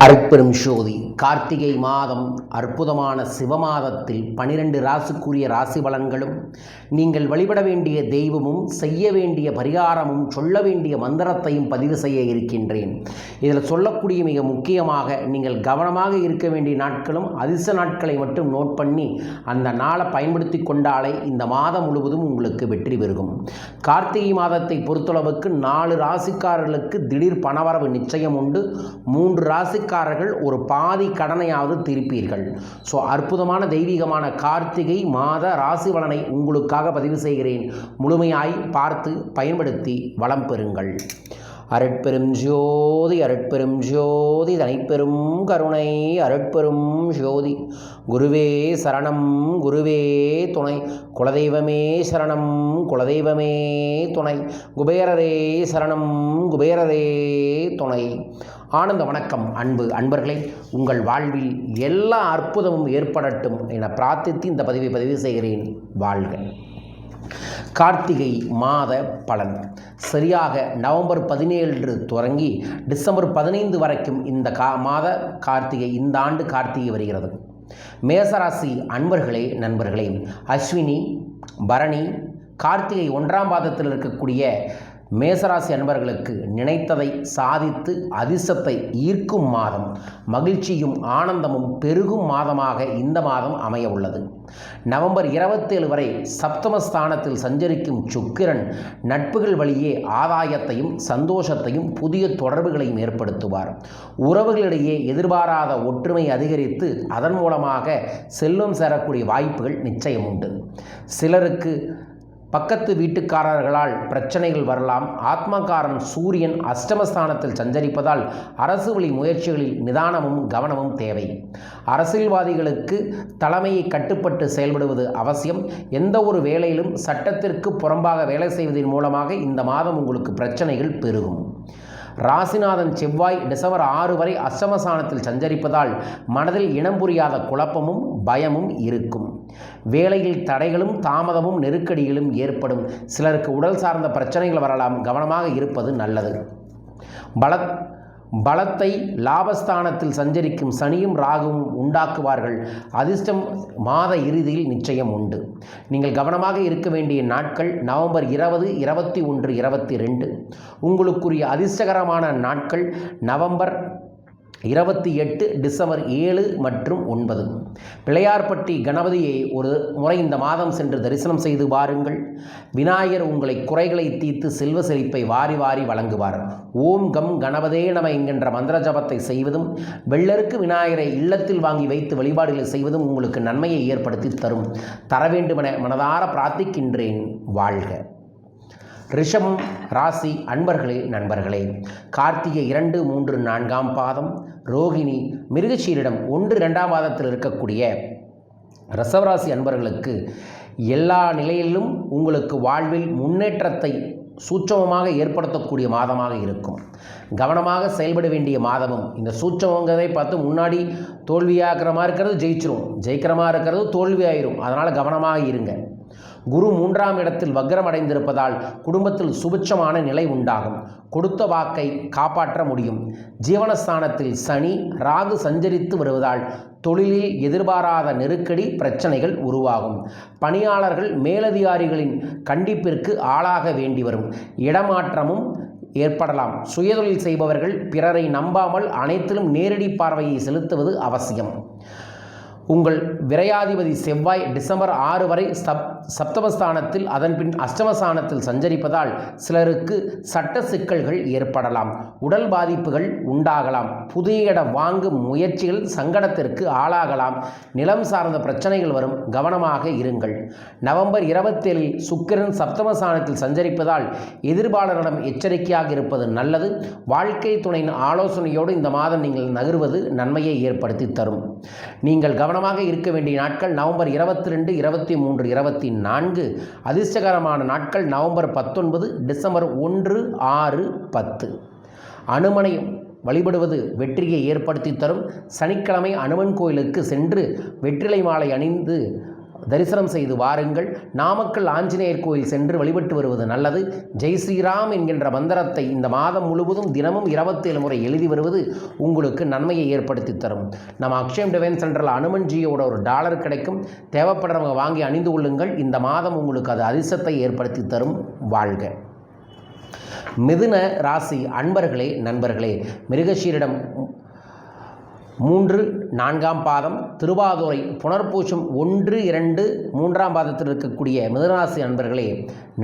அருட்பெரும் ஜோதி கார்த்திகை மாதம் அற்புதமான சிவமாதத்தில் 12 ராசிக்குரிய ராசி பலன்களும் நீங்கள் வழிபட வேண்டிய தெய்வமும் செய்ய வேண்டிய பரிகாரமும் சொல்ல வேண்டிய மந்திரத்தையும் பதிவு செய்ய இருக்கின்றேன். இதில் சொல்லக்கூடிய மிக முக்கியமாக நீங்கள் கவனமாக இருக்க வேண்டிய நாட்களும் அதிர்ஷ்ட நாட்களை மட்டும் நோட் பண்ணி அந்த நாளை பயன்படுத்தி கொண்டாலே இந்த மாதம் முழுவதும் உங்களுக்கு வெற்றி பெருகும். கார்த்திகை மாதத்தை பொறுத்தளவுக்கு 4 ராசிக்காரர்களுக்கு திடீர் பணவரவு நிச்சயம் உண்டு. 3 ராசிக்காரர்கள் ஒரு பாதி கடனையாவது திருப்பீர்கள். ஸோ அற்புதமான தெய்வீகமான கார்த்திகை மாத ராசி பலனை உங்களுக்காக பதிவு செய்கிறேன். முழுமையாய் பார்த்து பயன்படுத்தி வளம் பெறுங்கள். அருட்பெரும் ஜோதி அருட்பெரும் ஜோதி தனிப்பெரும் கருணை அருட்பெரும் ஜோதி. குருவே சரணம் குருவே துணை, குலதெய்வமே சரணம் குலதெய்வமே துணை, குபேரரே சரணம் குபேரரே துணை. ஆனந்த வணக்கம் அன்பு அன்பர்களே, உங்கள் வாழ்வில் எல்லா அற்புதமும் ஏற்படட்டும் என பிரார்த்தித்து இந்த பதிவு செய்கிறேன். வாழ்க. கார்த்திகை மாத பலன் சரியாக நவம்பர் 17 தொடங்கி டிசம்பர் 15 வரைக்கும் இந்த மாத கார்த்திகை, இந்த ஆண்டு கார்த்திகை வருகிறது. மேசராசி அன்பர்களே நண்பர்களே, அஸ்வினி பரணி கார்த்திகை 1ஆம் பாதத்தில் இருக்கக்கூடிய மேசராசி அன்பர்களுக்கு நினைத்ததை சாதித்து அதிர்ஷ்டத்தை ஈர்க்கும் மாதம், மகிழ்ச்சியும் ஆனந்தமும் பெருகும் மாதமாக இந்த மாதம் அமைய உள்ளது. நவம்பர் 27 வரை சப்தமஸ்தானத்தில் சஞ்சரிக்கும் சுக்கிரன் நட்புகள் வழியே ஆதாயத்தையும் சந்தோஷத்தையும் புதிய தொடர்புகளையும் ஏற்படுத்துவார். உறவுகளிடையே எதிர்பாராத ஒற்றுமை அதிகரித்து அதன் மூலமாக செல்வம் சேரக்கூடிய வாய்ப்புகள் நிச்சயம் உண்டு. சிலருக்கு பக்கத்து வீட்டுக்காரர்களால் பிரச்சனைகள் வரலாம். ஆத்மகாரன் சூரியன் அஷ்டமஸ்தானத்தில் சஞ்சரிப்பதால் அரசு வழி முயற்சிகளில் நிதானமும் கவனமும் தேவை. அரசியல்வாதிகளுக்கு தலைமையை கட்டுப்பட்டு செயல்படுவது அவசியம். எந்த ஒரு வேலையிலும் சட்டத்திற்கு புறம்பாக வேலை செய்வதன் மூலமாக இந்த மாதம் உங்களுக்கு பிரச்சனைகள் பெருகும். ராசிநாதன் செவ்வாய் டிசம்பர் 6 வரை அஷ்டமஸ்தானத்தில் சஞ்சரிப்பதால் மனதில் இனம் புரியாத குழப்பமும் பயமும் இருக்கும். வேலையில் தடைகளும் தாமதமும் நெருக்கடிகளும் ஏற்படும். சிலருக்கு உடல் சார்ந்த பிரச்சனைகள் வரலாம். கவனமாக இருப்பது நல்லது. பலத்தை லாபஸ்தானத்தில் சஞ்சரிக்கும் சனியும் ராகுவும் உண்டாக்குவார்கள். அதிர்ஷ்டம் மாத இறுதியில் நிச்சயம் உண்டு. நீங்கள் கவனமாக இருக்க வேண்டிய நாட்கள் நவம்பர் 20, 21, 22. உங்களுக்குரிய அதிர்ஷ்டகரமான நாட்கள் நவம்பர் 28, டிசம்பர் 7 மற்றும் 9. பிள்ளையார்பட்டி கணபதியை ஒரு முறை இந்த மாதம் சென்று தரிசனம் செய்து பாருங்கள். விநாயகர் உங்களை குறைகளை தீர்த்து செல்வ செழிப்பை வாரி வாரி வழங்குவார். ஓம் கம் கணபதே நம என்கின்ற மந்திர ஜபத்தை செய்வதும் வெள்ளருக்கு விநாயகரை இல்லத்தில் வாங்கி வைத்து வழிபாடுகளை செய்வதும் உங்களுக்கு நன்மையை ஏற்படுத்தி தர வேண்டுமென மனதார பிரார்த்திக்கின்றேன். வாழ்க. ரிஷபம் ராசி அன்பர்களே நண்பர்களே, கார்த்திகை 2, 3, 4ஆம் பாதம், ரோகிணி மிருகசீரிடம் 1, 2ஆம் பாதத்தில் இருக்கக்கூடிய ரிஷபராசி அன்பர்களுக்கு எல்லா நிலையிலும் உங்களுக்கு வாழ்வில் முன்னேற்றத்தை சூட்சமமாக ஏற்படுத்தக்கூடிய மாதமாக இருக்கும். கவனமாக செயல்பட வேண்டிய மாதமும். இந்த சூட்சமங்கிறதை பார்த்து முன்னாடி தோல்வியாகிறமா இருக்கிறது ஜெயிச்சிரும், ஜெயிக்கிறமா இருக்கிறது தோல்வியாயிரும். அதனால் கவனமாக இருங்க. குரு 3ஆம் இடத்தில் வக்ரம் அடைந்திருப்பதால் குடும்பத்தில் சுபிட்சமான நிலை உண்டாகும். கொடுத்த வாக்கை காப்பாற்ற முடியும். ஜீவனஸ்தானத்தில் சனி ராகு சஞ்சரித்து வருவதால் தொழிலில் எதிர்பாராத நெருக்கடி பிரச்சனைகள் உருவாகும். பணியாளர்கள் மேலதிகாரிகளின் கண்டிப்பிற்கு ஆளாக வேண்டி வரும். இடமாற்றமும் ஏற்படலாம். சுயதொழில் செய்பவர்கள் பிறரை நம்பாமல் அனைத்திலும் நேரடி பார்வையை செலுத்துவது அவசியம். உங்கள் விரையாதிபதி செவ்வாய் டிசம்பர் 6 வரை சப்தமஸ்தானத்தில் அதன்பின் அஷ்டமஸ்தானத்தில் சஞ்சரிப்பதால் சிலருக்கு சட்ட சிக்கல்கள் ஏற்படலாம். உடல் பாதிப்புகள் உண்டாகலாம். புதிய இடம் வாங்கும் முயற்சிகள் சங்கடத்திற்கு ஆளாகலாம். நிலம் சார்ந்த பிரச்சனைகள் வரும். கவனமாக இருங்கள். நவம்பர் 27 சுக்கிரன் சப்தமஸ்தானத்தில் சஞ்சரிப்பதால் எதிர்ப்பாளரிடம் எச்சரிக்கையாக இருப்பது நல்லது. வாழ்க்கை துணையின் ஆலோசனையோடு இந்த மாதம் நீங்கள் நகர்வது நன்மையை ஏற்படுத்தி தரும். நீங்கள் கவனமாக இருக்க வேண்டிய நாட்கள் நவம்பர் 22, 23, 24. அதிர்ஷ்டகரமான நாட்கள் நவம்பர் 19, டிசம்பர் 1, 6, 10. அனுமனை வழிபடுவது வெற்றியை ஏற்படுத்தி தரும். சனிக்கிழமை அனுமன் கோயிலுக்கு சென்று வெற்றிலை மாலை அணிந்து தரிசனம் செய்து வாருங்கள். நாமக்கல் ஆஞ்சநேயர் கோயில் சென்று வழிபட்டு வருவது நல்லது. ஜெய் ஸ்ரீராம் என்கின்ற மந்திரத்தை இந்த மாதம் முழுவதும் தினமும் 27 முறை எழுதி வருவது உங்களுக்கு நன்மையை ஏற்படுத்தி தரும். நம்ம அக்ஷயம் டிவைன் சென்டரில் அனுமன்ஜியோட ஒரு டாலர் கிடைக்கும். தேவைப்படுறவங்க வாங்கி அணிந்து கொள்ளுங்கள். இந்த மாதம் உங்களுக்கு அது அதிர்ஷ்டத்தை ஏற்படுத்தி தரும். வாழ்க. மிதுன ராசி அன்பர்களே, நண்பர்களே, மிருகஷீரிடம் 3, 4ஆம் பாதம், திருவாதுரை, புனர்பூசம் 1, 2, 3ஆம் பாதத்தில் இருக்கக்கூடிய மிதுனராசி அன்பர்களே,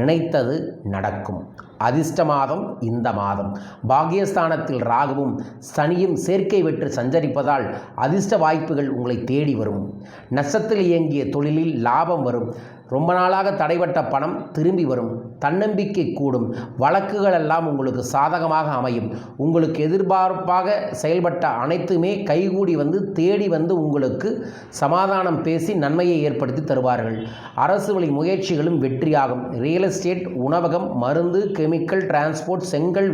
நினைத்தது நடக்கும். அதிர்ஷ்ட மாதம் இந்த மாதம். பாக்கியஸ்தானத்தில் ராகுவும் சனியும் சேர்க்கை பெற்று சஞ்சரிப்பதால் அதிர்ஷ்ட வாய்ப்புகள் உங்களை தேடி வரும். நஷ்டத்தில் இயங்கிய தொழிலில் லாபம் வரும். ரொம்ப நாளாக தடைபட்ட பணம் திரும்பி வரும். தன்னம்பிக்கை கூடும். வழக்குகள் எல்லாம் உங்களுக்கு சாதகமாக அமையும். உங்களுக்கு எதிர்பார்ப்பாக செயல்பட்ட அனைத்துமே கைகூடி வந்து தேடி வந்து உங்களுக்கு சமாதானம் பேசி நன்மையை ஏற்படுத்தி தருவார்கள். அரசு வழி முயற்சிகளும் வெற்றியாகும். ரியல் எஸ்டேட், உணவகம், மருந்து, கெமிக்கல், டிரான்ஸ்போர்ட், செங்கல்,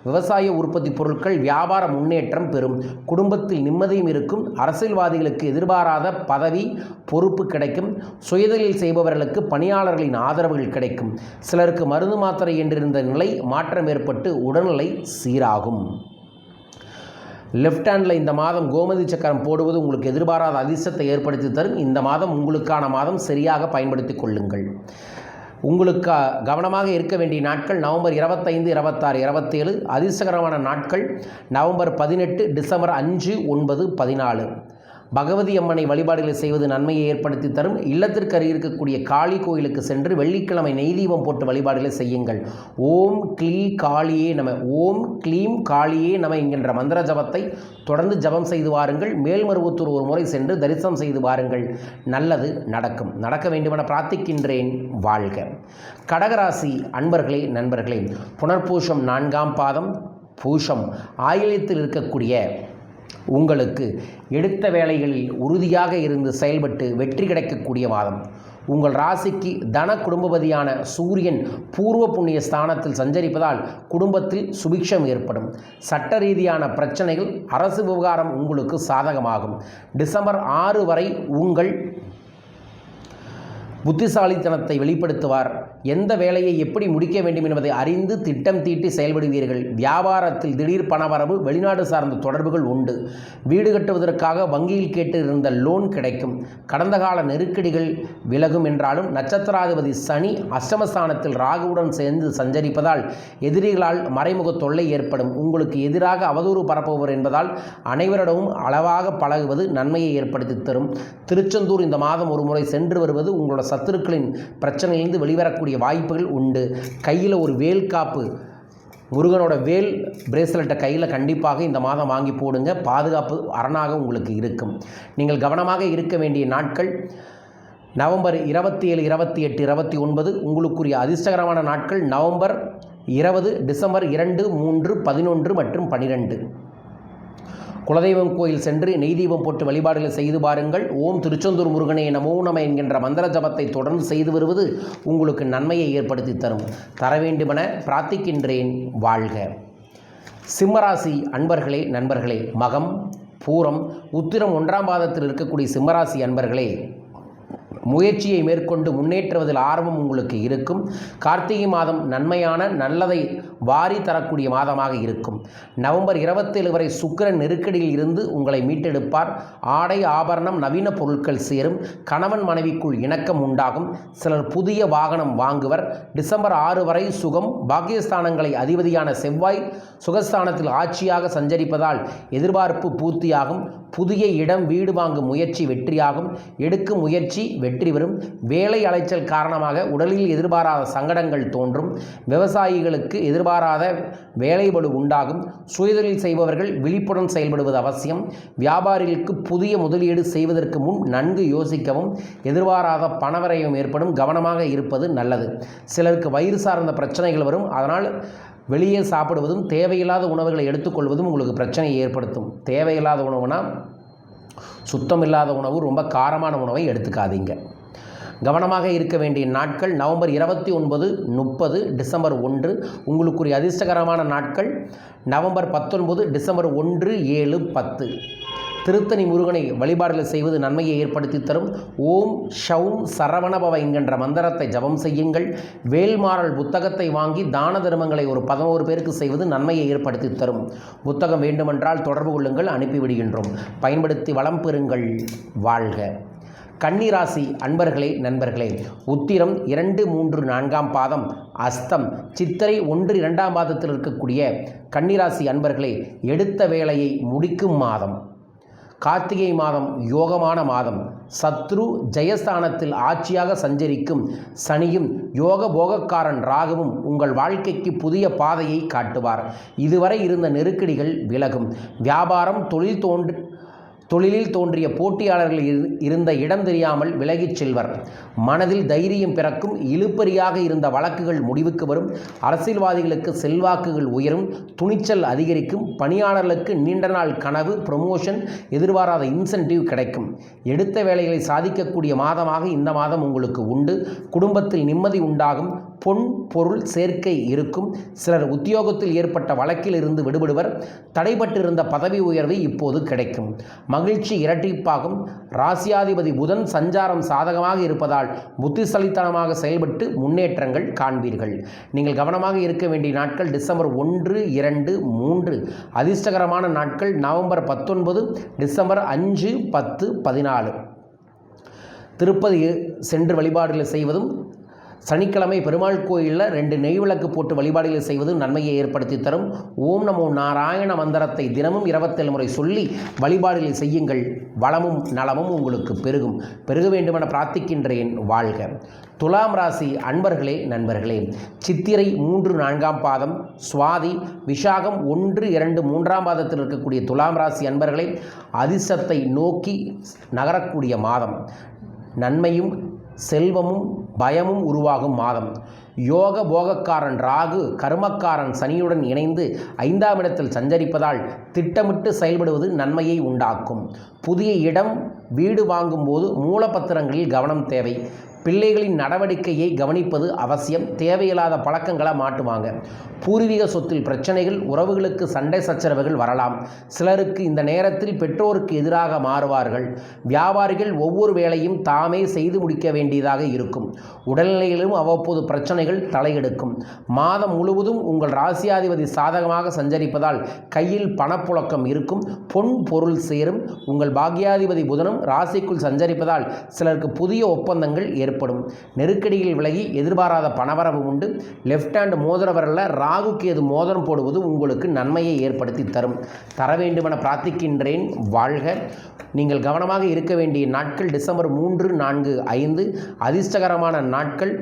விவசாய உற்பத்தி பொருட்கள் வியாபார முன்னேற்றம் பெறும். குடும்பத்தில் நிம்மதியும் இருக்கும். அரசியல்வாதிகளுக்கு எதிர்பாராத பதவி, பொறுப்பு கிடைக்கும். சுயதொழில் செய்பவர்களுக்கு பணியாளர்களின் ஆதரவுகள் கிடைக்கும். சிலருக்கு மருந்து மாத்திரை என்றிருந்த நிலை மாற்றம் ஏற்பட்டு உடல்நிலை சீராகும். லெஃப்ட் ஹேண்டில் இந்த மாதம் கோமதி சக்கரம் போடுவது உங்களுக்கு எதிர்பாராத அதிர்ஷ்டத்தை ஏற்படுத்தி தரும். இந்த மாதம் உங்களுக்கான மாதம் சரியாக பயன்படுத்தி கொள்ளுங்கள். உங்களுக்கு கவனமாக இருக்க வேண்டிய நாட்கள் நவம்பர் 25, 26, 27. அதிர்ஷ்டகரமான நாட்கள் நவம்பர் 18, டிசம்பர் 5, 9, 14. பகவதி அம்மனை வழிபாடுகளை செய்வது நன்மையை ஏற்படுத்தி தரும். இல்லத்திற்கு அருகே இருக்கக்கூடிய காளி கோயிலுக்கு சென்று வெள்ளிக்கிழமை நெய் தீபம் போட்டு வழிபாடுகளை செய்யுங்கள். ஓம் க்ளீ காளியே நம, ஓம் க்ளீம் காளியே நம என்கின்ற மந்திர ஜபத்தை தொடர்ந்து ஜபம் செய்து வாருங்கள். மேல்மருவத்தூர் ஒரு முறை சென்று தரிசனம் செய்து வாருங்கள். நல்லது நடக்கும். நடக்க வேண்டுமென பிரார்த்திக்கின்றேன். வாழ்க. கடகராசி அன்பர்களே, நண்பர்களே, புனர்பூசம் 4ஆம் பாதம், பூசம் ஆயில்யத்தில் இருக்கக்கூடிய உங்களுக்கு எடுத்த வேலைகளில் உறுதியாக இருந்து செயல்பட்டு வெற்றி கிடைக்கக்கூடிய மாதம். உங்கள் ராசிக்கு தன குடும்பபதியான சூரியன் பூர்வ புண்ணிய ஸ்தானத்தில் சஞ்சரிப்பதால் குடும்பத்தில் சுபிக்ஷம் ஏற்படும். சட்ட ரீதியான பிரச்சனைகள், அரசு விவகாரம் உங்களுக்கு சாதகமாகும். டிசம்பர் 6 வரை உங்கள் புத்திசாலித்தனத்தை வெளிப்படுத்துவார். எந்த வேலையை எப்படி முடிக்க வேண்டும் என்பதை அறிந்து திட்டம் தீட்டி செயல்படுவீர்கள். வியாபாரத்தில் திடீர் பணவரவு, வெளிநாடு சார்ந்த தொடர்புகள் உண்டு. வீடு கட்டுவதற்காக வங்கியில் கேட்டு இருந்த லோன் கிடைக்கும். கடந்த கால நெருக்கடிகள் விலகும் என்றாலும் நட்சத்திராதிபதி சனி அஷ்டமஸ்தானத்தில் ராகுவுடன் சேர்ந்து சஞ்சரிப்பதால் எதிரிகளால் மறைமுக தொல்லை ஏற்படும். உங்களுக்கு எதிராக அவதூறு பரப்புவர் என்பதால் அனைவரிடமும் அளவாக பழகுவது நன்மையை ஏற்படுத்தி தரும். திருச்செந்தூர் இந்த மாதம் ஒரு முறை சென்று வருவது உங்களோட சத்துருக்களின் பிரச்சனையிலிருந்து வெளிவரக்கூடிய வாய்ப்புகள் உண்டு. கையில் ஒரு வேல் காப்பு, முருகனோட வேல் பிரேஸ்லெட்டை கையில் கண்டிப்பாக இந்த மாதம் வாங்கி போடுங்க. பாதுகாப்பு அரணாக உங்களுக்கு இருக்கும். நீங்கள் கவனமாக இருக்க வேண்டிய நாட்கள் நவம்பர் 27, 28, 29. உங்களுக்குரிய அதிர்ஷ்டகரமான நாட்கள் நவம்பர் 20, டிசம்பர் 2, 3, 11 மற்றும் 12. குலதெய்வம் கோயில் சென்று நெய் தீபம் போட்டு வழிபாடுகளை செய்து பாருங்கள். ஓம் திருச்செந்தூர் முருகனே நமோ நம என்கின்ற மந்திர ஜபத்தை தொடர்ந்து செய்து வருவது உங்களுக்கு நன்மையை ஏற்படுத்தி தரும். தர வேண்டுமென பிரார்த்திக்கின்றேன். வாழ்க. சிம்மராசி அன்பர்களே, நண்பர்களே, மகம், பூரம், உத்திரம் 1ஆம் பாதத்தில் இருக்கக்கூடிய சிம்மராசி அன்பர்களே, முயற்சியை மேற்கொண்டு முன்னேற்றுவதில் ஆர்வம் உங்களுக்கு இருக்கும். கார்த்திகை மாதம் நன்மையான நல்லதை வாரி தரக்கூடிய மாதமாக இருக்கும். நவம்பர் 27 வரை சுக்கிரன் நெருக்கடியில் இருந்து உங்களை மீட்டெடுப்பார். ஆடை ஆபரணம் நவீன பொருட்கள் சேரும். கணவன் மனைவிக்குள் இணக்கம் உண்டாகும். சிலர் புதிய வாகனம் வாங்குவர். டிசம்பர் 6 வரை சுகம். பாக்கியஸ்தானங்களை அதிபதியான செவ்வாய் சுகஸ்தானத்தில் ஆட்சியாக சஞ்சரிப்பதால் எதிர்பார்ப்பு பூர்த்தியாகும். புதிய இடம் வீடு வாங்கும் முயற்சி வெற்றியாகும். எடுக்கும் முயற்சி வெற்றி பெறும். வேலை அலைச்சல் காரணமாக உடலில் எதிர்பாராத சங்கடங்கள் தோன்றும். விவசாயிகளுக்கு எதிர்பாராத வேலைபளு உண்டாகும். சுயதொழில் செய்பவர்கள் விழிப்புடன் செயல்படுவது அவசியம். வியாபாரிகளுக்கு புதிய முதலீடு செய்வதற்கு முன் நன்கு யோசிக்கவும். எதிர்பாராத பணவரையும் ஏற்படும். கவனமாக இருப்பது நல்லது. சிலருக்கு வயிறு சார்ந்த பிரச்சனைகள் வரும். அதனால் வெளியே சாப்பிடுவதும் தேவையில்லாத உணவுகளை எடுத்துக்கொள்வதும் உங்களுக்கு பிரச்சனையை ஏற்படுத்தும். தேவையில்லாத உணவுனா சுத்தமில்லாத உணவு, ரொம்ப காரமான உணவை எடுத்துக்காதீங்க. கவனமாக இருக்க வேண்டிய நாட்கள் நவம்பர் 29, 30, டிசம்பர் 1. உங்களுக்குரிய அதிர்ஷ்டகரமான நாட்கள் நவம்பர் 19, டிசம்பர் 1, 7, 10. திருத்தணி முருகனை வழிபாடுகள் செய்வது நன்மையை ஏற்படுத்தி தரும். ஓம் ஷௌம் சரவணபவ என்கின்ற மந்திரத்தை ஜபம் செய்யுங்கள். வேல்மாறல் புத்தகத்தை வாங்கி தான தர்மங்களை ஒரு 11 பேருக்கு செய்வது நன்மையை ஏற்படுத்தி தரும். புத்தகம் வேண்டுமென்றால் தொடர்பு கொள்ளுங்கள், அனுப்பிவிடுகின்றோம். பயன்படுத்தி வளம் பெறுங்கள். வாழ்க. கன்னிராசி அன்பர்களே, நண்பர்களே, உத்திரம் 2, 3, 4ஆம் பாதம், அஸ்தம், சித்திரை 1, 2ஆம் பாதத்தில் இருக்கக்கூடிய கன்னிராசி அன்பர்களே, எடுத்த வேலையை முடிக்கும் மாதம். கார்த்திகை மாதம் யோகமான மாதம். சத்ரு ஜெயஸ்தானத்தில் ஆட்சியாக சஞ்சரிக்கும் சனியும் யோக போகக்காரன் ராகுவும் உங்கள் வாழ்க்கைக்கு புதிய பாதையை காட்டுவார். இதுவரை இருந்த நெருக்கடிகள் விலகும். வியாபாரம் தொழிலில் தோன்றிய போட்டியாளர்கள் இருந்த இடம் தெரியாமல் விலகிச் செல்வர். மனதில் தைரியம் பிறக்கும். இழுபறியாக இருந்த வழக்குகள் முடிவுக்கு வரும். அரசியல்வாதிகளுக்கு செல்வாக்குகள் உயரும். துணிச்சல் அதிகரிக்கும். பணியாளர்களுக்கு நீண்ட நாள் கனவு ப்ரமோஷன், எதிர்பாராத இன்சென்டிவ் கிடைக்கும். எடுத்த வேலைகளை சாதிக்கக்கூடிய மாதமாக இந்த மாதம் உங்களுக்கு உண்டு. குடும்பத்தில் நிம்மதி உண்டாகும். பொன் பொருள் சேர்க்கை இருக்கும். சிலர் உத்தியோகத்தில் ஏற்பட்ட வழக்கில் இருந்து விடுபடுவர். தடைபட்டிருந்த பதவி உயர்வு இப்போது கிடைக்கும். மகிழ்ச்சி இரட்டிப்பாகும். ராசியாதிபதி புதன் சஞ்சாரம் சாதகமாக இருப்பதால் புத்திசாலித்தனமாக செயல்பட்டு முன்னேற்றங்கள் காண்பீர்கள். நீங்கள் கவனமாக இருக்க வேண்டிய நாட்கள் டிசம்பர் 1, 2, 3. அதிர்ஷ்டகரமான நாட்கள் நவம்பர் 19, டிசம்பர் 5, 10, 14. திருப்பதி சென்று வழிபாடுகளை செய்வதும், சனிக்கிழமை பெருமாள் கோயிலில் 2 நெய் விளக்கு போட்டு வழிபாடுகளை செய்வது நன்மையை ஏற்படுத்தி தரும். ஓம் நமோ நாராயண மந்திரத்தை தினமும் 27 முறை சொல்லி வழிபாடுகளை செய்யுங்கள். வளமும் நலமும் உங்களுக்கு பெருக வேண்டுமென பிரார்த்திக்கின்றேன். வாழ்க. துலாம் ராசி அன்பர்களே, நண்பர்களே, சித்திரை 3, 4ஆம் பாதம், சுவாதி, விசாகம் 1, 2, 3ஆம் பாதத்தில் இருக்கக்கூடிய துலாம் ராசி அன்பர்களே, அதிர்ஷ்டத்தை நோக்கி நகரக்கூடிய மாதம். நன்மையும் செல்வமும் பயமும் உருவாகும் மாதம். யோக போகக்காரன் ராகு கர்மக்காரன் சனியுடன் இணைந்து 5ஆம் இடத்தில் சஞ்சரிப்பதால் திட்டமிட்டு செயல்படுவது நன்மையை உண்டாக்கும். புதிய இடம் வீடு வாங்கும்போது மூலப்பத்திரங்களில் கவனம் தேவை. பிள்ளைகளின் நடவடிக்கையை கவனிப்பது அவசியம். தேவையில்லாத பழக்கங்களை மாட்டுவாங்க. பூர்வீக சொத்தில் பிரச்சனைகள், உறவுகளுக்கு சண்டை சச்சரவுகள் வரலாம். சிலருக்கு இந்த நேரத்தில் பெற்றோருக்கு எதிராக மாறுவார்கள். வியாபாரிகள் ஒவ்வொரு வேலையும் தாமே செய்து முடிக்க வேண்டியதாக இருக்கும். உடல்நிலையிலும் அவ்வப்போது பிரச்சனைகள் தலையெடுக்கும். மாதம் முழுவதும் உங்கள் ராசியாதிபதி சாதகமாக சஞ்சரிப்பதால் கையில் பணப்புழக்கம் இருக்கும். பொன் பொருள் சேரும். உங்கள் பாக்யாதிபதி புதனும் ராசிக்குள் சஞ்சரிப்பதால் சிலருக்கு புதிய ஒப்பந்தங்கள் ஏற்படும். நெருக்கடியில் விலகி எதிர்பாராத பணவரவு உண்டு. லெஃப்ட் ஹேண்ட் மோதிர விரலில் ராகு கேது மோதிரம் போடுவது உங்களுக்கு நன்மையை ஏற்படுத்தி தர வேண்டுமென பிரார்த்திக்கின்றேன். வாழ்க. நீங்கள் கவனமாக இருக்க வேண்டிய நாட்கள் டிசம்பர் 3, 4, 5. அதிர்ஷ்டகரமான நாட்கள்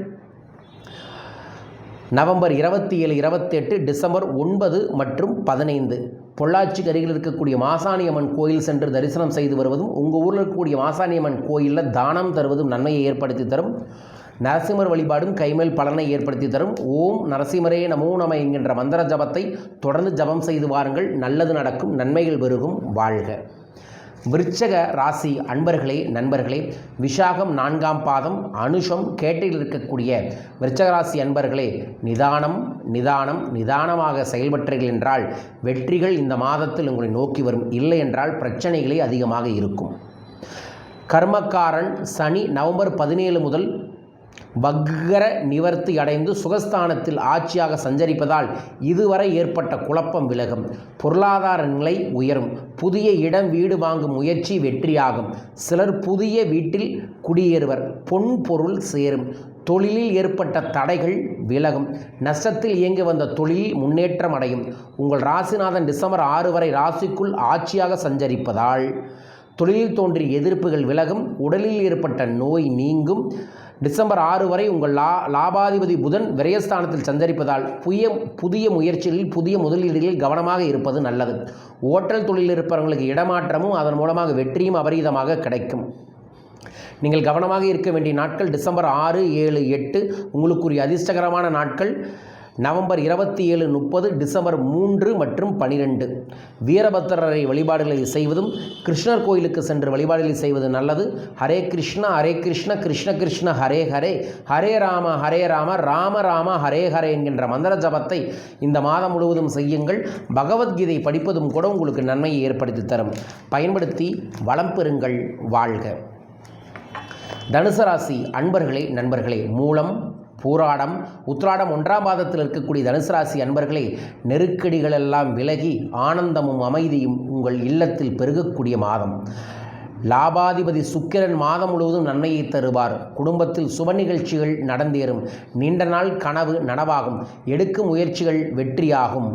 நவம்பர் 27, 28, டிசம்பர் 9 மற்றும் 15. பொள்ளாச்சிக்கு அருகில் இருக்கக்கூடிய மாசாணியம்மன் கோயில் சென்று தரிசனம் செய்து வருவதும், உங்கள் ஊரில் இருக்கக்கூடிய மாசாணியம்மன் கோயிலில் தானம் தருவதும் நன்மையை ஏற்படுத்தி தரும். நரசிம்மர் வழிபாடும் கைமேல் பலனை ஏற்படுத்தி தரும். ஓம் நரசிம்மரே நமோ நம என்கின்ற மந்திர ஜபத்தை தொடர்ந்து ஜபம் செய்து வாருங்கள். நல்லது நடக்கும். நன்மைகள் பெருகும். வாழ்க. விருச்சக ராசி அன்பர்களே, நண்பர்களே, விசாகம் 4ஆம் பாதம், அனுஷம், கேட்டையில் இருக்கக்கூடிய விருச்சக ராசி அன்பர்களே, நிதானமாக செயல்பட்டீர்கள் என்றால் வெற்றிகள் இந்த மாதத்தில் உங்களை நோக்கி வரும். இல்லை என்றால் பிரச்சனைகளே அதிகமாக இருக்கும். கர்மக்காரன் சனி நவம்பர் 17 முதல் வக்ர நிவர்த்தி அடைந்து சுகஸ்தானத்தில் ஆட்சியாக சஞ்சரிப்பதால் இதுவரை ஏற்பட்ட குழப்பம் விலகும். பொருளாதார நிலை உயரும். புதிய இடம் வீடு வாங்கும் முயற்சி வெற்றியாகும். சிலர் புதிய வீட்டில் குடியேறுவர். பொன் பொருள் சேரும். தொழிலில் ஏற்பட்ட தடைகள் விலகும். நஷ்டத்தில் இயங்கி வந்த தொழிலில் முன்னேற்றம் அடையும். உங்கள் ராசிநாதன் டிசம்பர் 6 வரை ராசிக்குள் ஆட்சியாக சஞ்சரிப்பதால் தொழிலில் தோன்றிய எதிர்ப்புகள் விலகும். உடலில் ஏற்பட்ட நோய் நீங்கும். டிசம்பர் 6 வரை உங்கள் லாபாதிபதி புதன் விரயஸ்தானத்தில் சஞ்சரிப்பதால் புதிய முயற்சிகளில் புதிய முதலீடுகளில் கவனமாக இருப்பது நல்லது. ஓட்டல் தொழிலில் இருப்பவர்களுக்கு இடமாற்றமும் அதன் மூலமாக வெற்றியும் அபரீதமாக கிடைக்கும். நீங்கள் கவனமாக இருக்க வேண்டிய நாட்கள் டிசம்பர் 6, 7, 8. உங்களுக்குரிய அதிர்ஷ்டகரமான நாட்கள் நவம்பர் 27, 30, டிசம்பர் 3 மற்றும் 12. வீரபத்திரரை வழிபாடுகளை செய்வதும் கிருஷ்ணர் கோயிலுக்கு சென்று வழிபாடுகளை செய்வது நல்லது. ஹரே கிருஷ்ண கிருஷ்ண கிருஷ்ண ஹரே ஹரே, ஹரே ராம ராம ராம ஹரே ஹரே என்கின்ற மந்திர ஜபத்தை இந்த மாதம் முழுவதும் செய்யுங்கள். பகவத்கீதை படிப்பதும் கூட உங்களுக்கு நன்மையை ஏற்படுத்தி தரும். பயன்படுத்தி வளம் பெறுங்கள். வாழ்க. தனுசு ராசி அன்பர்களே, நண்பர்களே, மூலம், பூராடம், உத்திராடம் 1ஆம் பாதத்தில் இருக்கக்கூடிய தனுசு ராசி அன்பர்களே, நெருக்கடிகளெல்லாம் விலகி ஆனந்தமும் அமைதியும் உங்கள் இல்லத்தில் பெருகக்கூடிய மாதம். லாபாதிபதி சுக்கிரன் மாதம் முழுவதும் நன்மையை தருவார். குடும்பத்தில் சுப நிகழ்ச்சிகள் நடந்தேறும். நீண்ட நாள் கனவு நனவாகும். எடுக்கும் முயற்சிகள் வெற்றியாகும்.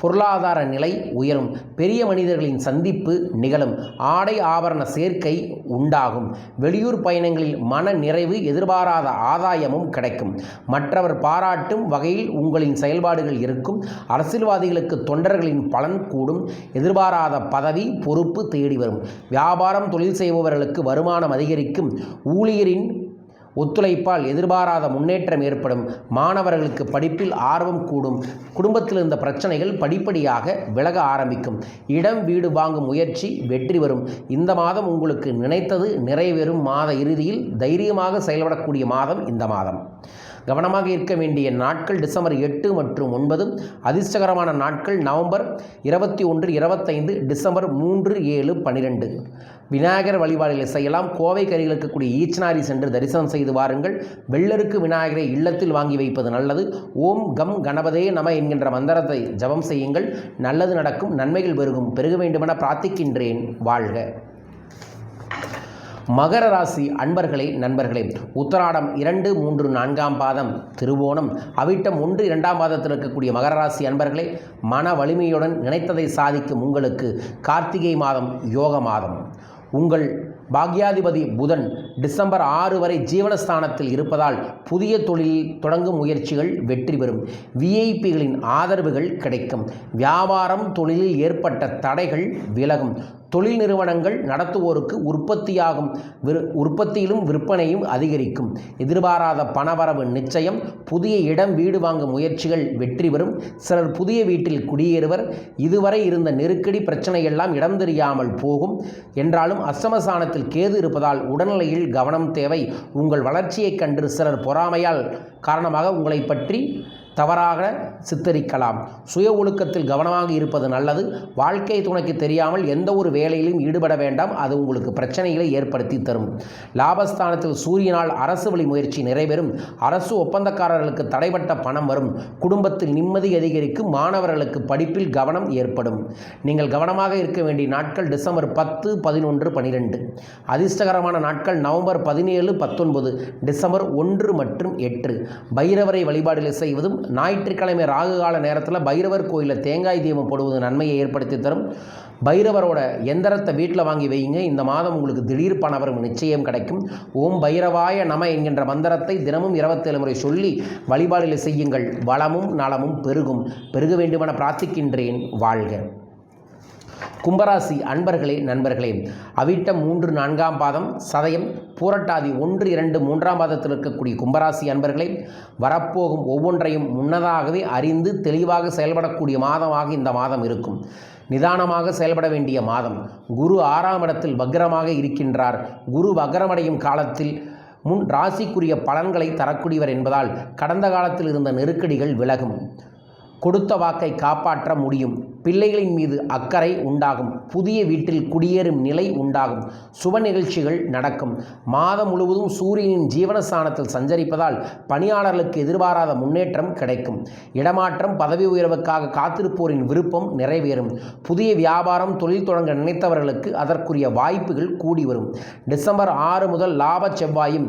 பொருளாதார நிலை உயரும். பெரிய மனிதர்களின் சந்திப்பு நிகழும். ஆடை ஆபரண சேர்க்கை உண்டாகும். வெளியூர் பயணங்களில் மன நிறைவு, எதிர்பாராத ஆதாயமும் கிடைக்கும். மற்றவர் பாராட்டும் வகையில் உங்களின் செயல்பாடுகள் இருக்கும். அரசியல்வாதிகளுக்கு தொண்டர்களின் பலன் கூடும். எதிர்பாராத பதவி பொறுப்பு தேடி வரும். வியாபாரம் தொழில் செய்பவர்களுக்கு வருமானம் அதிகரிக்கும். ஊழியரின் ஒத்துழைப்பால் எதிர்பாராத முன்னேற்றம் ஏற்படும். மாணவர்களுக்கு படிப்பில் ஆர்வம் கூடும். குடும்பத்தில் இருந்த பிரச்சனைகள் படிப்படியாக விலக ஆரம்பிக்கும். இடம் வீடு வாங்கும் முயற்சி வெற்றி வரும். இந்த மாதம் உங்களுக்கு நினைத்தது நிறைவேறும். மாத இறுதியில் தைரியமாக செயல்படக்கூடிய மாதம் இந்த மாதம். கவனமாக இருக்க வேண்டிய நாட்கள் டிசம்பர் 8 மற்றும் 9. அதிர்ஷ்டகரமான நாட்கள் நவம்பர் 21, 25, டிசம்பர் 3, 7, 12. விநாயகர் வழிபாடுகளை செய்யலாம். கோவை கரையில் இருக்கக்கூடிய ஈச்சனாரி சென்று தரிசனம் செய்து வாருங்கள். வெள்ளருக்கு விநாயகரை இல்லத்தில் வாங்கி வைப்பது நல்லது. ஓம் கம் கணபதே நம என்கின்ற மந்திரத்தை ஜபம் செய்யுங்கள். நல்லது நடக்கும். நன்மைகள் பெருக வேண்டுமென பிரார்த்திக்கின்றேன். வாழ்க. மகர ராசி அன்பர்களே, நண்பர்களே, உத்திராடம் 2, 3, 4ஆம் பாதம், திருவோணம், அவிட்டம் 1, 2ஆம் பாதத்தில் இருக்கக்கூடிய மகர ராசி அன்பர்களே, மன வலிமையுடன் நினைத்ததை சாதிக்கும் உங்களுக்கு கார்த்திகை மாதம் யோக மாதம். உங்கள் பாக்யாதிபதி புதன் டிசம்பர் 6 வரை ஜீவனஸ்தானத்தில் இருப்பதால் புதிய தொழிலில் தொடங்கும் முயற்சிகள் வெற்றி பெறும். விஐபிகளின் ஆதரவுகள் கிடைக்கும். வியாபாரம் தொழிலில் ஏற்பட்ட தடைகள் விலகும். தொழில் நிறுவனங்கள் நடத்துவோருக்கு உற்பத்தியிலும் விற்பனையும் அதிகரிக்கும். எதிர்பாராத பணவரவு நிச்சயம். புதிய இடம் வீடு வாங்கும் முயற்சிகள் வெற்றி பெறும். சிலர் புதிய வீட்டில் குடியேறுவர். இதுவரை இருந்த நெருக்கடி பிரச்சனையெல்லாம் இடம் தெரியாமல் போகும். என்றாலும் அஷ்டமஸ்தானத்தில் கேது இருப்பதால் உடல்நிலையில் கவனம் தேவை. உங்கள் வளர்ச்சியைக் கண்டு சிலர் பொறாமையால் காரணமாக உங்களை பற்றி தவறாக சித்தரிக்கலாம். சுய ஒழுக்கத்தில் கவனமாக இருப்பது நல்லது. வாழ்க்கை துணைக்கு தெரியாமல் எந்த ஒரு வேலையிலும் ஈடுபட வேண்டாம். அது உங்களுக்கு பிரச்சனைகளை ஏற்படுத்தி தரும். லாபஸ்தானத்தில் சூரியனால் அரசு வழி முயற்சி நிறைவேறும். அரசு ஒப்பந்தக்காரர்களுக்கு தடைப்பட்ட பணம் வரும். குடும்பத்தில் நிம்மதி அதிகரிக்கும். மாணவர்களுக்கு படிப்பில் கவனம் ஏற்படும். நீங்கள் கவனமாக இருக்க வேண்டிய நாட்கள் டிசம்பர் 10, 11, 12. அதிர்ஷ்டகரமான நாட்கள் நவம்பர் 17, 19, டிசம்பர் 1 மற்றும் 8. பைரவரை வழிபாடுகளை செய்வதும் ஞாயிற்றுக்கிழமை ராகு கால நேரத்தில் பைரவர் கோயிலில் தேங்காய் தீபம் போடுவது நன்மையை ஏற்படுத்தி தரும். பைரவரோட எந்திரத்தை வீட்டில் வாங்கி வைங்க. இந்த மாதம் உங்களுக்கு திடீர் பணவரம் நிச்சயம் கிடைக்கும். ஓம் பைரவாய நம என்கின்ற மந்திரத்தை தினமும் 27 முறை சொல்லி வழிபாடுகளை செய்யுங்கள். வளமும் நலமும் பெருக வேண்டுமென பிரார்த்திக்கின்றேன். வாழ்க. கும்பராசி அன்பர்களே, நண்பர்களே, அவிட்டம் 3, 4ஆம் பாதம், சதயம், பூரட்டாதி 1, 2, 3ஆம் பாதத்தில் இருக்கக்கூடிய கும்பராசி அன்பர்களே, வரப்போகும் ஒவ்வொன்றையும் முன்னதாகவே அறிந்து தெளிவாக செயல்படக்கூடிய மாதமாக இந்த மாதம் இருக்கும். நிதானமாக செயல்பட வேண்டிய மாதம். குரு 6ஆம் இடத்தில் வக்ரமாக இருக்கின்றார். குரு வக்ரமடையும் காலத்தில் முன் ராசிக்குரிய பலன்களை தரக்கூடியவர் என்பதால் கடந்த காலத்தில் இருந்த நெருக்கடிகள் விலகும். கொடுத்த வாக்கை காப்பாற்ற முடியும். பிள்ளைகளின் மீது அக்கறை உண்டாகும். புதிய வீட்டில் குடியேறும் நிலை உண்டாகும். சுப நிகழ்ச்சிகள் நடக்கும். மாதம் முழுவதும் சூரியனின் ஜீவனஸ்தானத்தில் சஞ்சரிப்பதால் பணியாளர்களுக்கு எதிர்பாராத முன்னேற்றம் கிடைக்கும். இடமாற்றம், பதவி உயர்வுக்காக காத்திருப்போரின் விருப்பம் நிறைவேறும். புதிய வியாபாரம் தொழில் தொடங்க நினைத்தவர்களுக்கு அதற்குரிய வாய்ப்புகள் கூடி வரும். டிசம்பர் 6 முதல் லாப செவ்வாயும்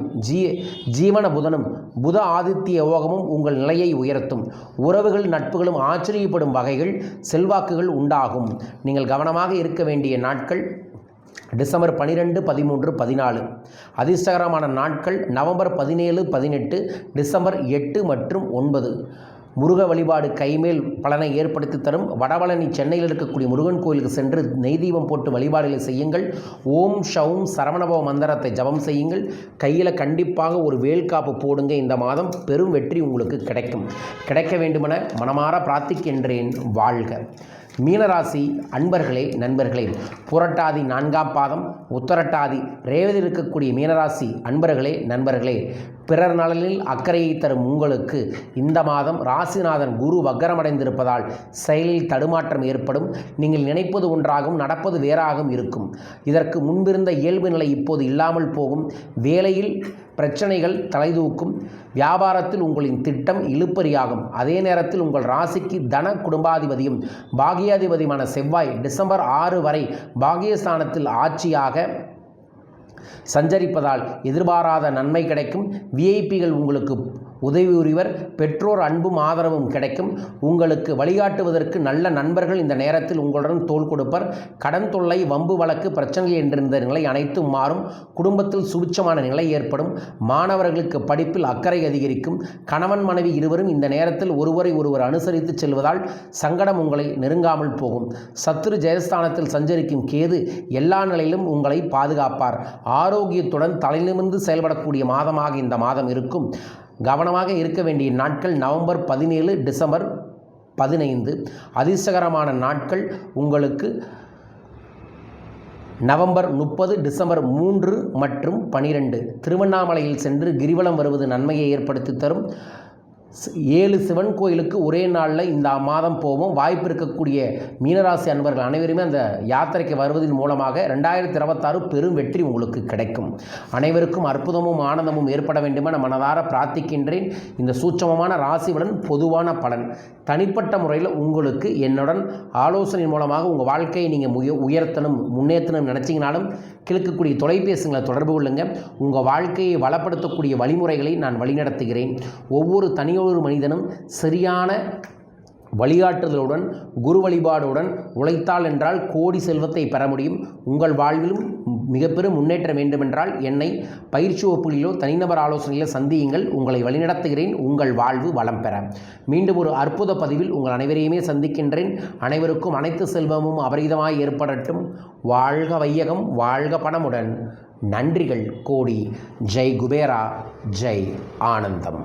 ஜீவன புதனும் புத ஆதித்ய யோகமும் உங்கள் நிலையை உயர்த்தும். உறவுகள் நட்புகளும் ஆச்சரியப்படும் வகைகள் செல்வாக்குகள் உண்டாகும். நீங்கள் கவனமாக இருக்க வேண்டிய நாட்கள் டிசம்பர் 12, 13, 14. அதிர்ஷ்டகரமான நாட்கள் நவம்பர் 17, 18, டிசம்பர் 8 மற்றும் 9. முருக வழிபாடு கைமேல் பலனை ஏற்படுத்தி தரும். வடபழனி சென்னையில் இருக்கக்கூடிய முருகன் கோயிலுக்கு சென்று நெய் தீபம் போட்டு வழிபாடுகளை செய்யுங்கள். ஓம் ஷவும் சரவணபவ மந்திரத்தை ஜபம் செய்யுங்கள். கையில் கண்டிப்பாக ஒரு வேல்காப்பு போடுங்க. இந்த மாதம் பெரும் வெற்றி உங்களுக்கு கிடைக்க வேண்டுமென மனமாற பிரார்த்திக்கின்றேன். வாழ்க. மீனராசி அன்பர்களே, நண்பர்களே, புரட்டாதி 4ஆம் பாதம், உத்தரட்டாதி ரேவதி இருக்கக்கூடிய மீனராசி அன்பர்களே, நண்பர்களே, பிறர் நலனில் அக்கறையை தரும் உங்களுக்கு இந்த மாதம் ராசிநாதன் குரு வக்கரமடைந்திருப்பதால் செயலில் தடுமாற்றம் ஏற்படும். நீங்கள் நினைப்பது ஒன்றாகவும் நடப்பது வேறாகவும் இருக்கும். இதற்கு முன்பிருந்த இயல்பு நிலை இப்போது இல்லாமல் போகும். வேலையில் பிரச்சனைகள் தலைதூக்கும். வியாபாரத்தில் உங்களின் திட்டம் இழுப்பறியாகும். அதே நேரத்தில் உங்கள் ராசிக்கு தன குடும்பாதிபதியும் பாகியாதிபதியுமான செவ்வாய் டிசம்பர் 6 வரை பாகியஸ்தானத்தில் ஆட்சியாக சஞ்சரிப்பதால் எதிர்பாராத நன்மை கிடைக்கும். விஐபிகள் உங்களுக்கு உதவி புரிவர். பெற்றோர் அன்பும் ஆதரவும் கிடைக்கும். உங்களுக்கு வழிகாட்டுவதற்கு நல்ல நண்பர்கள் இந்த நேரத்தில் உங்களுடன் தோள் கொடுப்பர். கடன் தொல்லை, வம்பு வழக்கு, பிரச்சனைகள் என்றிருந்த நிலை அனைத்தும் மாறும். குடும்பத்தில் சுபிட்சமான நிலை ஏற்படும். மாணவர்களுக்கு படிப்பில் அக்கறை அதிகரிக்கும். கணவன் மனைவி இருவரும் இந்த நேரத்தில் ஒருவரை ஒருவர் அனுசரித்து செல்வதால் சங்கடம் உங்களை நெருங்காமல் போகும். சத்துரு ஜெயஸ்தானத்தில் சஞ்சரிக்கும் கேது எல்லா நிலையிலும் உங்களை பாதுகாப்பார். ஆரோக்கியத்துடன் தலைநிமிர்ந்து செயல்படக்கூடிய மாதமாக இந்த மாதம் இருக்கும். கவனமாக இருக்க வேண்டிய நாட்கள் நவம்பர் 17, டிசம்பர் 15. அதிர்ஷ்டகரமான நாட்கள் உங்களுக்கு நவம்பர் 30, டிசம்பர் 3 மற்றும் 12. திருவண்ணாமலையில் சென்று கிரிவலம் வருவது நன்மையை ஏற்படுத்தி தரும். 7 சிவன் கோயிலுக்கு ஒரே நாளில் இந்த மாதம் போவோம். வாய்ப்பு இருக்கக்கூடிய மீனராசி அன்பர்கள் அனைவருமே அந்த யாத்திரைக்கு வருவதன் மூலமாக 2026 பெரும் வெற்றி உங்களுக்கு கிடைக்கும். அனைவருக்கும் அற்புதமும் ஆனந்தமும் ஏற்பட வேண்டுமென மனதார பிரார்த்திக்கின்றேன். இந்த சூட்சமமான ராசியுடன் பொதுவான பலன் தனிப்பட்ட முறையில் உங்களுக்கு என்னுடன் ஆலோசனை மூலமாக உங்கள் வாழ்க்கையை நீங்கள் உயர்த்தணும், முன்னேற்றணும் நினச்சிங்கனாலும் கிழக்கக்கூடிய தொலைபேசிகளை தொடர்பு கொள்ளுங்கள். உங்கள் வாழ்க்கையை வளப்படுத்தக்கூடிய வழிமுறைகளை நான் வழிநடத்துகிறேன். ஒவ்வொரு தனியொரு மனிதனும் சரியான வழிகாட்டுதலுடன் குரு வழிபாடுடன் உழைத்தால் என்றால் கோடி செல்வத்தை பெற முடியும். உங்கள் வாழ்விலும் மிக பெரும் முன்னேற்றம் வேண்டுமென்றால் என்னை பயிற்சி வகுப்புகளிலோ தனிநபர் ஆலோசனையிலோ சந்தியுங்கள். உங்களை வழிநடத்துகிறேன். உங்கள் வாழ்வு வளம் பெற. மீண்டும் ஒரு அற்புத பதிவில் உங்கள் அனைவரையுமே சந்திக்கின்றேன். அனைவருக்கும் அனைத்து செல்வமும் அபரிதமாய் ஏற்படட்டும். வாழ்க வையகம், வாழ்க பணமுடன். நன்றிகள் கோடி. ஜெய் குபேரா, ஜெய் ஆனந்தம்.